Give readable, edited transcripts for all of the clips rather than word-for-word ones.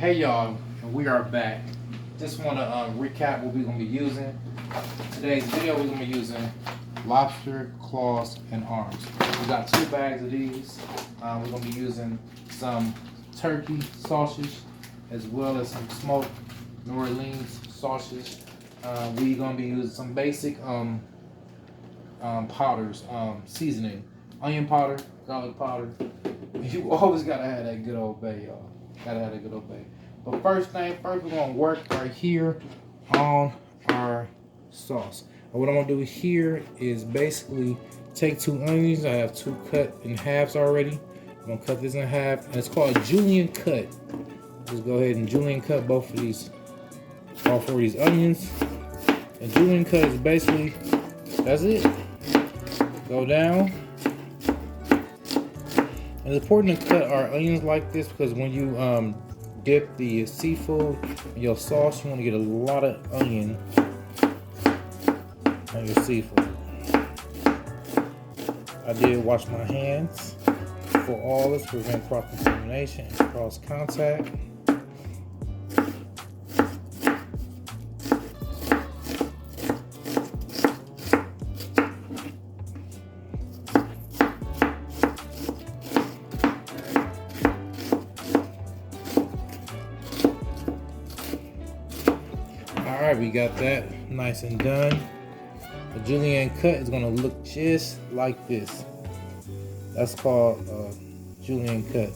Hey y'all, and we are back. Just want to recap what we're going to be using. Today's video we're going to be using lobster, claws, and arms. We got 2 bags of these. We're going to be using some turkey sausage as well as some smoked New Orleans sausage. We're going to be using some basic powders, seasoning, onion powder, garlic powder. You always got to have that good old bay, y'all. Gotta have a good old bay. But first thing first, we're gonna work right here on our sauce. And what I'm gonna do here is basically take 2 onions. I have 2 cut in halves already. I'm gonna cut this in half, and it's called a julienne cut. Just go ahead and julienne cut both of these, all 4 of these onions. And julienne cut is basically, that's it. Go down. And it's important to cut our onions like this because when you dip the seafood in your sauce, you want to get a lot of onion on your seafood. I did wash my hands for all this, prevent cross-contamination and cross-contact. Alright, we got that nice and done. The julienne cut is going to look just like this. That's called julienne cut.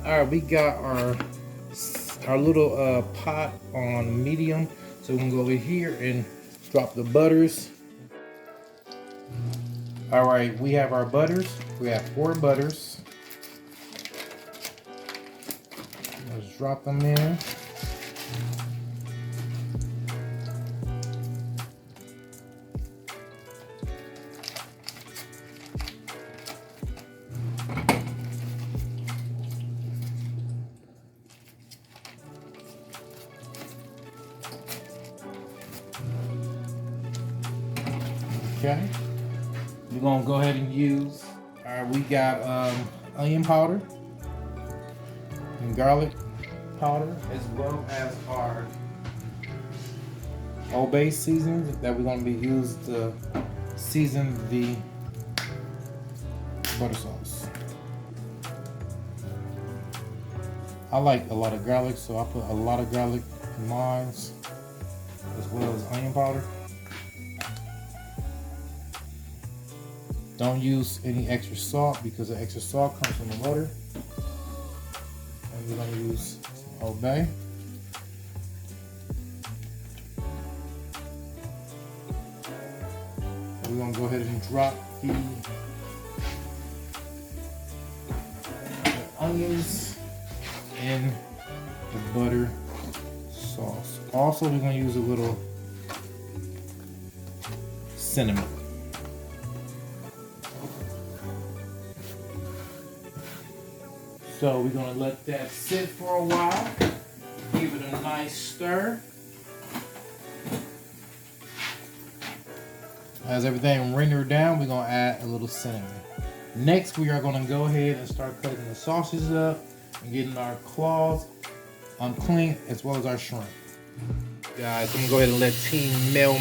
Alright, we got our little pot on medium. So we can go over here and drop the butters. Alright, we have our butters. We have 4 butters. Let's drop them in. Okay, we're gonna go ahead and use. We got onion powder and garlic powder, as well as our Old Bay seasonings that we're gonna be used to season the butter sauce. I like a lot of garlic, so I put a lot of garlic in mine, as well as onion powder. Don't use any extra salt because the extra salt comes from the butter. And we're gonna use some Old Bay. And we're gonna go ahead and drop the onions in the butter sauce. Also, we're gonna use a little cinnamon. So we're gonna let that sit for a while. Give it a nice stir. As everything rendered down, we're gonna add a little cinnamon. Next, we are gonna go ahead and start cutting the sausages up and getting our claws clean, as well as our shrimp. Guys, I'm gonna go ahead and let Team Mel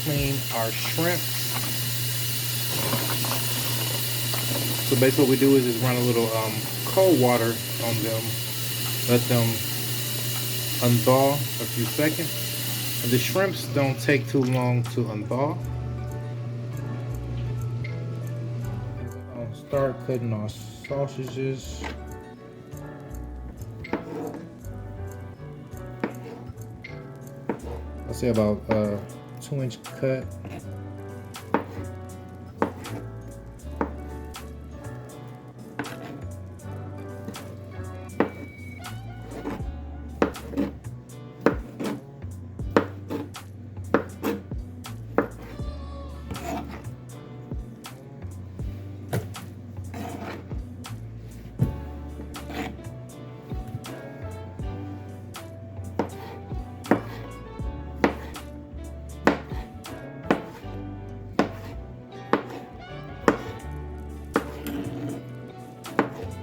clean our shrimp. So basically what we do is just run a little cold water on them, let them unthaw a few seconds. And the shrimps don't take too long to unthaw. I'll start cutting our sausages. I'll say about 2-inch cut.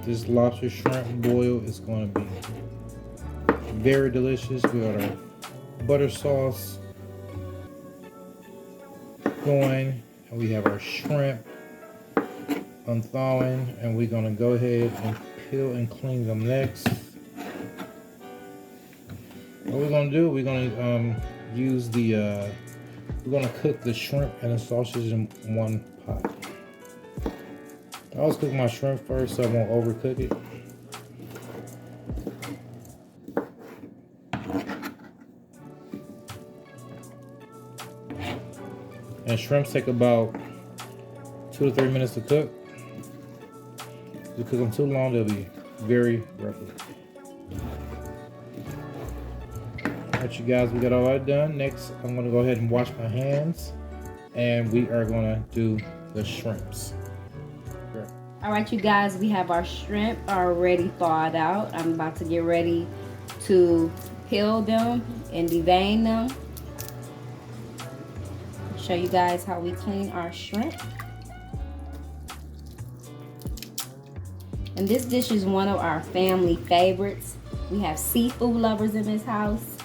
This lobster shrimp boil is going to be very delicious. We got our butter sauce going, and we have our shrimp unthawing, and we're gonna go ahead and peel and clean them next. What we're gonna do, we're gonna use the we're gonna cook the shrimp and the sausage in one pot. I always cook my shrimp first so I won't overcook it. And shrimps take about 2 to 3 minutes to cook. If you cook them too long, they'll be very rough. Alright, you guys, we got all that done. Next, I'm gonna go ahead and wash my hands, and we are gonna do the shrimps. Alright, you guys, we have our shrimp already thawed out. I'm about to get ready to peel them and devein them. Show you guys how we clean our shrimp. And this dish is one of our family favorites. We have seafood lovers in this house,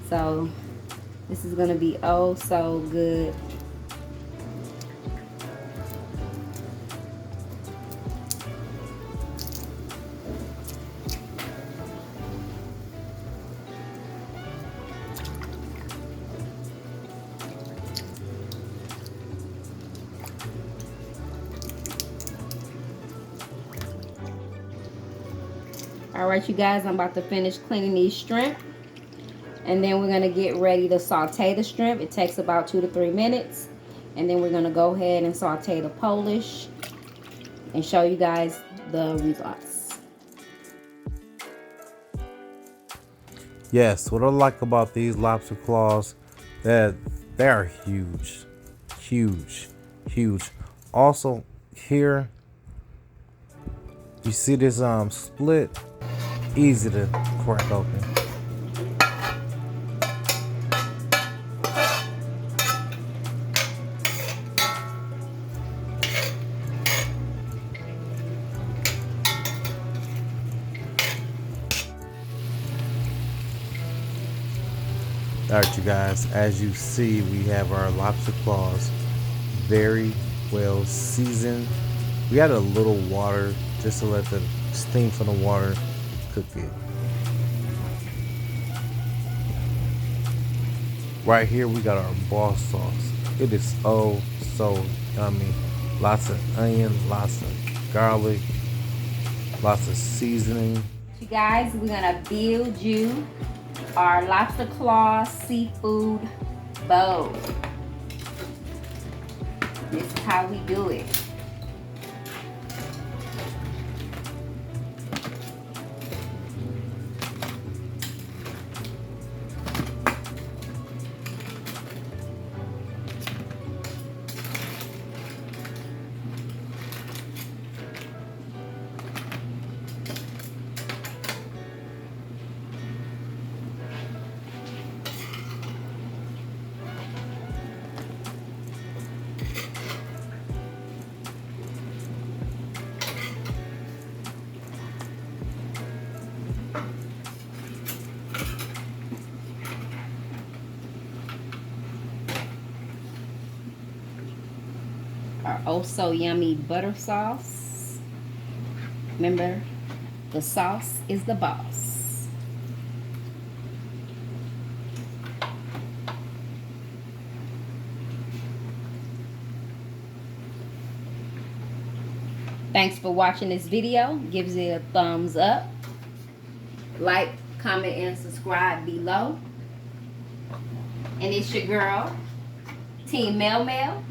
so this is gonna be oh so good. Alright, you guys, I'm about to finish cleaning these shrimp. And then we're going to get ready to saute the shrimp. It takes about 2 to 3 minutes. And then we're going to go ahead and saute the Polish and show you guys the results. Yes, what I like about these lobster claws, that they are huge. Huge. Huge. Also, here, you see this split? Easy to crack open. Alright, you guys, as you see, we have our lobster claws very well seasoned. We added a little water just to let the steam from the water cook it. Right here we got our boss sauce. It is oh so yummy. Lots of onion, lots of garlic, lots of seasoning. You guys, we're gonna build you our lobster claw seafood bowl. This is how we do it. Our oh so yummy butter sauce. Remember, the sauce is the boss. Thanks for watching this video. Gives it a thumbs up. Like, comment, and subscribe below. And it's your girl, Team Mel Mel.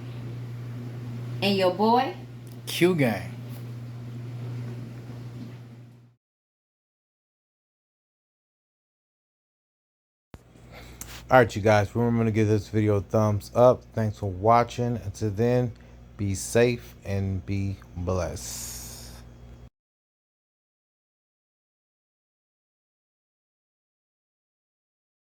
And your boy, Q Gang. Alright, you guys, remember to give this video a thumbs up. Thanks for watching. Until then, be safe and be blessed.